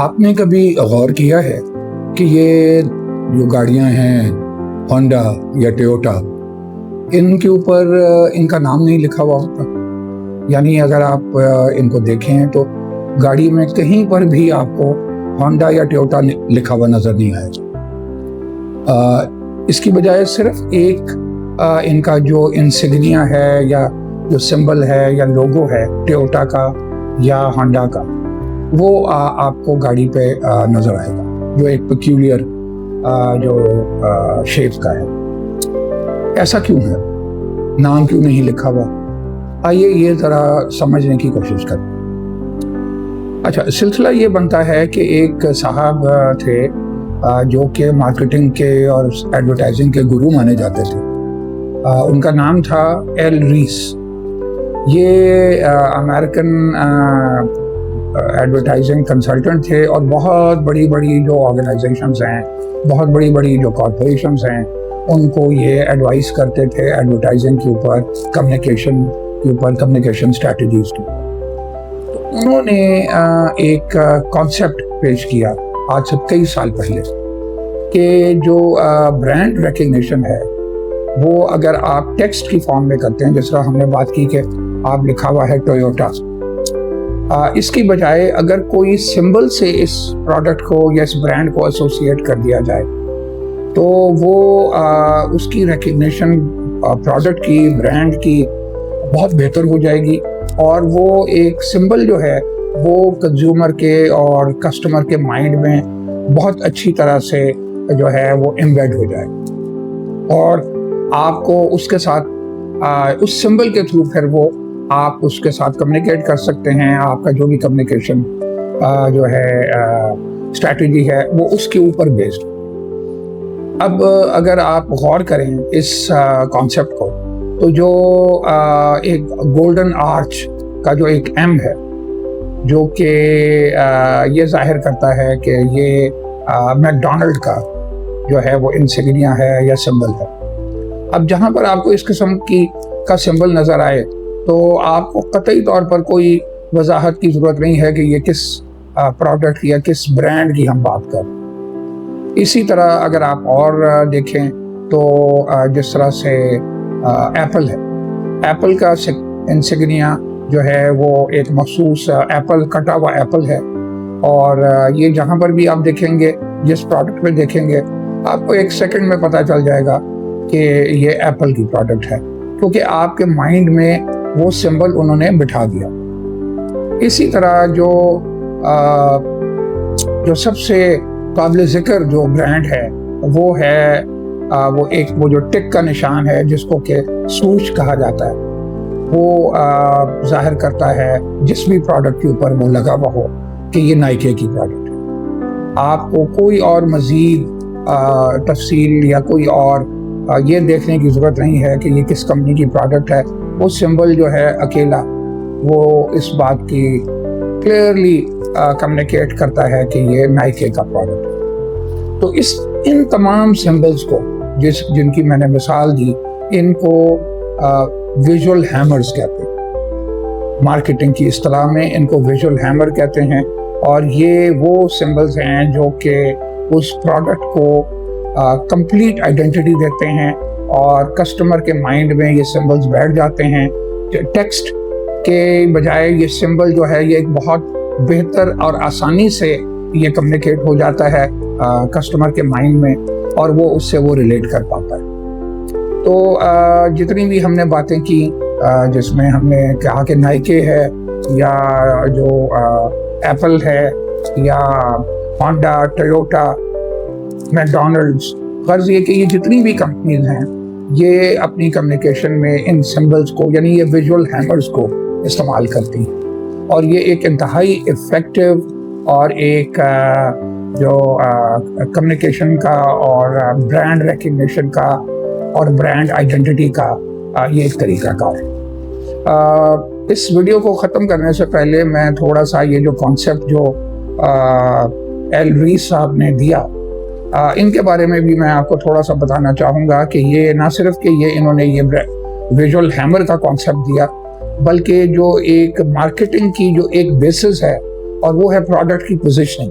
آپ نے کبھی غور کیا ہے کہ یہ جو گاڑیاں ہیں ہونڈا یا ٹویوٹا، ان کے اوپر ان کا نام نہیں لکھا ہوا ہوتا؟ یعنی اگر آپ ان کو دیکھیں تو گاڑی میں کہیں پر بھی آپ کو ہونڈا یا ٹویوٹا لکھا ہوا نظر نہیں آئے گا۔ اس کی بجائے صرف ایک ان کا جو انسگنیا ہے یا جو سمبل ہے یا لوگو ہے ٹویوٹا کا یا ہونڈا کا، وہ آپ کو گاڑی پہ نظر آئے گا، جو ایک پیکیولر جو شیپ کا ہے۔ ایسا کیوں ہے؟ نام کیوں نہیں لکھا ہوا؟ آئیے یہ ذرا سمجھنے کی کوشش کریں۔ اچھا، سلسلہ یہ بنتا ہے کہ ایک صاحب تھے جو کہ مارکیٹنگ کے اور ایڈورٹائزنگ کے گرو مانے جاتے تھے۔ ان کا نام تھا ایل ریس۔ یہ امریکن ایڈورٹائزنگ کنسلٹنٹ تھے اور بہت بڑی بڑی جو آرگنائزیشنز ہیں، بہت بڑی بڑی جو کارپوریشنز ہیں، ان کو یہ ایڈوائز کرتے تھے ایڈورٹائزنگ کے اوپر، کمیونیکیشن کے اوپر، کمیونیکیشن اسٹریٹجیز کے اوپر۔ تو انہوں نے ایک کانسیپٹ پیش کیا آج سے کئی سال پہلے کہ جو برانڈ ریکگنیشن ہے وہ اگر آپ ٹیکسٹ کی فارم میں کرتے ہیں، جس طرح ہم نے بات کی کہ آپ لکھا ہوا ہے ٹویوٹا، اس کی بجائے اگر کوئی سمبل سے اس پروڈکٹ کو یا اس برانڈ کو ایسوسیٹ کر دیا جائے تو وہ اس کی ریکگنیشن پروڈکٹ کی، برانڈ کی بہت بہتر ہو جائے گی، اور وہ ایک سمبل جو ہے وہ کنزیومر کے اور کسٹمر کے مائنڈ میں بہت اچھی طرح سے جو ہے وہ ایمبیڈ ہو جائے، اور آپ کو اس کے ساتھ اس سمبل کے تھرو پھر وہ آپ اس کے ساتھ کمیونیکیٹ کر سکتے ہیں۔ آپ کا جو بھی کمیونیکیشن جو ہے اسٹریٹجی ہے وہ اس کے اوپر بیسڈ۔ اب اگر آپ غور کریں اس کانسیپٹ کو تو جو ایک گولڈن آرچ کا جو ایک ایم ہے، جو کہ یہ ظاہر کرتا ہے کہ یہ میک ڈونلڈ کا جو ہے وہ انسگنیا ہے یا سمبل ہے۔ اب جہاں پر آپ کو اس قسم کا سمبل نظر آئے تو آپ کو قطعی طور پر کوئی وضاحت کی ضرورت نہیں ہے کہ یہ کس پروڈکٹ یا کس برانڈ کی ہم بات کر رہے ہیں۔ اسی طرح اگر آپ اور دیکھیں تو جس طرح سے ایپل ہے، ایپل کا انسگنیا جو ہے وہ ایک مخصوص ایپل، کٹا ہوا ایپل ہے، اور یہ جہاں پر بھی آپ دیکھیں گے، جس پروڈکٹ میں دیکھیں گے، آپ کو ایک سیکنڈ میں پتہ چل جائے گا کہ یہ ایپل کی پروڈکٹ ہے، کیونکہ آپ کے مائنڈ میں وہ سمبل انہوں نے بٹھا دیا۔ اسی طرح جو سب سے قابل ذکر جو برانڈ ہے وہ ہے وہ جو ٹک کا نشان ہے، جس کو کہ سوچ کہا جاتا ہے، وہ ظاہر کرتا ہے جس بھی پروڈکٹ کے اوپر وہ لگا ہوا ہو کہ یہ نائکے کی پروڈکٹ ہے۔ آپ کو کوئی اور مزید تفصیل یا کوئی اور یہ دیکھنے کی ضرورت نہیں ہے کہ یہ کس کمپنی کی پروڈکٹ ہے۔ وہ سمبل جو ہے اکیلا وہ اس بات کی کلیئرلی کمیونیکیٹ کرتا ہے کہ یہ نائکے کا پروڈکٹ ہے۔ تو ان تمام سمبلز کو جن کی میں نے مثال دی، ان کو ویژول ہیمرز کہتے ہیں۔ مارکیٹنگ کی اصطلاح میں ان کو ویژول ہیمر کہتے ہیں، اور یہ وہ سمبلز ہیں جو کہ اس پروڈکٹ کو کمپلیٹ آئیڈینٹی دیتے ہیں، اور کسٹمر کے مائنڈ میں یہ سمبلز بیٹھ جاتے ہیں۔ ٹیکسٹ کے بجائے یہ سمبل جو ہے یہ ایک بہت بہتر اور آسانی سے یہ کمیونیکیٹ ہو جاتا ہے کسٹمر کے مائنڈ میں، اور وہ اس سے وہ ریلیٹ کر پاتا ہے۔ تو جتنی بھی ہم نے باتیں کی، جس میں ہم نے کہا کہ نائکے ہے یا جو ایپل ہے یا ہونڈا، ٹویوٹا، میک ڈونلڈز، غرض یہ کہ یہ جتنی بھی کمپنیز ہیں یہ اپنی کمیونیکیشن میں ان سمبلز کو، یعنی یہ ویژول ہیمرز کو استعمال کرتی ہیں، اور یہ ایک انتہائی ایفیکٹو اور ایک جو کمیونیکیشن کا اور برانڈ ریکگنیشن کا اور برانڈ آئیڈینٹی کا یہ ایک طریقہ کار ہے۔ اس ویڈیو کو ختم کرنے سے پہلے میں تھوڑا سا یہ جو کانسیپٹ جو ایل ریس صاحب نے دیا، ان کے بارے میں بھی میں آپ کو تھوڑا سا بتانا چاہوں گا کہ یہ نہ صرف کہ انہوں نے یہ ویژول ہیمر کا کانسیپٹ دیا، بلکہ جو ایک مارکیٹنگ کی جو ایک بیسس ہے، اور وہ ہے پروڈکٹ کی پوزیشننگ۔